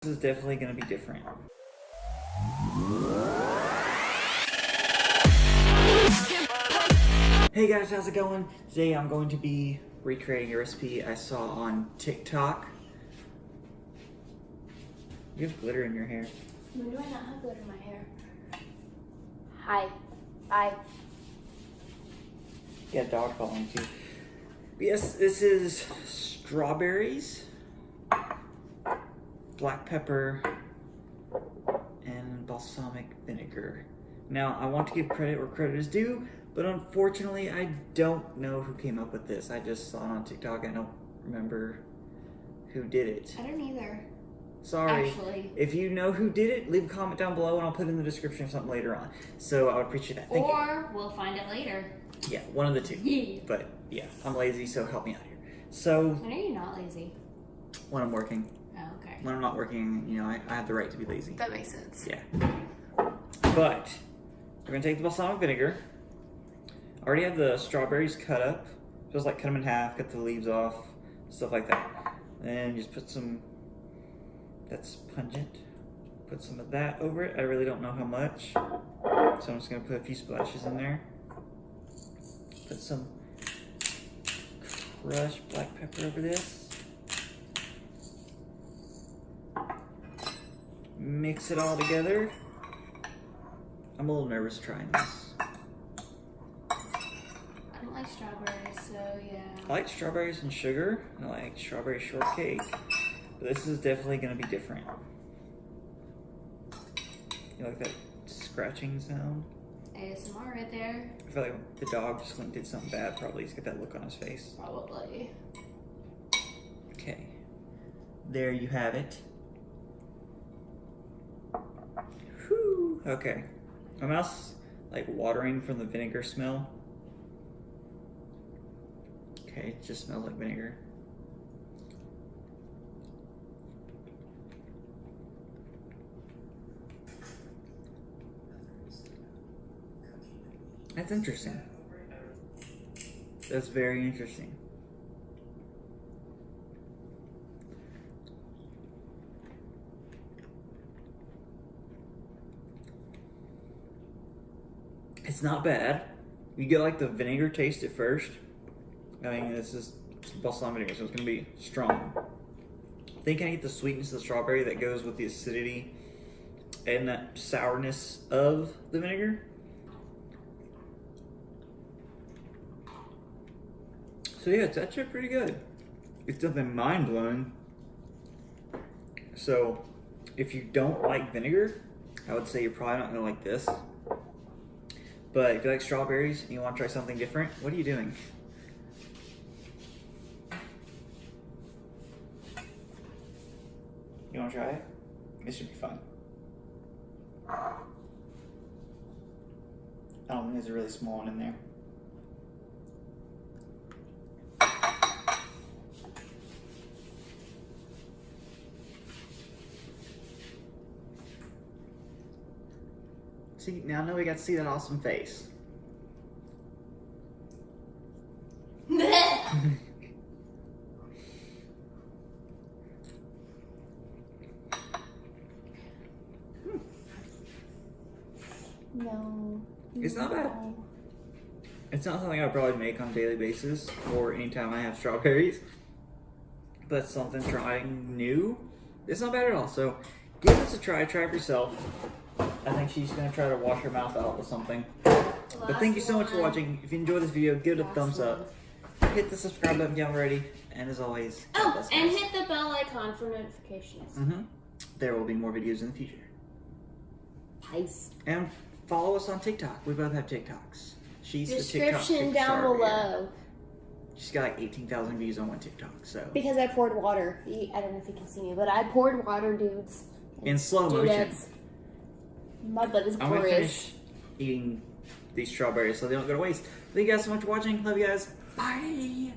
This is definitely going to be different. Hey guys, how's it going? Today I'm going to be recreating a recipe I saw on TikTok. You have glitter in your hair. When do I not have glitter in my hair? Hi. Bye. Yeah, dog calling too. Yes, this is strawberries, black pepper, and balsamic vinegar. Now, I want to give credit where credit is due, but unfortunately, I don't know who came up with this. I just saw it on TikTok. I don't remember who did it. I don't either. Sorry. Actually. If you know who did it, leave a comment down below and I'll put it in the description or something later on. So I would appreciate that. Thank you. Or we'll find it later. Yeah, one of the two. Yeah. But yeah, I'm lazy, so help me out here. So When are you not lazy? when I'm working. Oh, okay. When I'm not working, you know, I have the right to be lazy. That makes sense. Yeah. But we're gonna take the balsamic vinegar. I already have the strawberries cut up. Just like cut them in half, cut the leaves off, stuff like that. And just put some, that's pungent. Put some of that over it. I really don't know how much. So I'm just gonna put a few splashes in there. Put some crushed black pepper over this. Mix it all together. I'm a little nervous trying this. I don't like strawberries, so yeah. I like strawberries and sugar. I like strawberry shortcake. But this is definitely going to be different. You like that scratching sound? ASMR right there. I feel like the dog just went and did something bad. Probably he's got that look on his face. Probably. Okay. There you have it. Whew. Okay. My mouth's like watering from the vinegar smell. Okay, it just smells like vinegar. That's interesting. That's very interesting. It's not bad. You get like the vinegar taste at first. I mean, this is balsamic vinegar, so it's gonna be strong. I think I get the sweetness of the strawberry that goes with the acidity and that sourness of the vinegar. So yeah, it's actually pretty good. It's nothing mind-blowing. So if you don't like vinegar, I would say you're probably not gonna like this. But if you like strawberries and you want to try something different, what are you doing? You want to try it? This should be fun. I don't think there's a really small one in there. See, now I know we got to see that awesome face. No. It's not bad. It's not something I probably make on a daily basis or anytime I have strawberries. But something trying new. It's not bad at all. So give this a try. Try it for yourself. I think she's going to try to wash her mouth out with something. But thank you so much for watching. If you enjoyed this video, give it a thumbs up. Hit the subscribe button if you haven't already. And as always, God bless, and guys. hit the bell icon for notifications. There will be more videos in the future. Nice. And follow us on TikTok. We both have TikToks. She's the TikTok Description down superstar below. here. She's got like 18,000 views on one TikTok. So Because I poured water. I don't know if you can see me, but I poured water, dudes. in slow motion. My butt is I'm gonna glorious. finish eating these strawberries so they don't go to waste. Thank you guys so much for watching. Love you guys. Bye.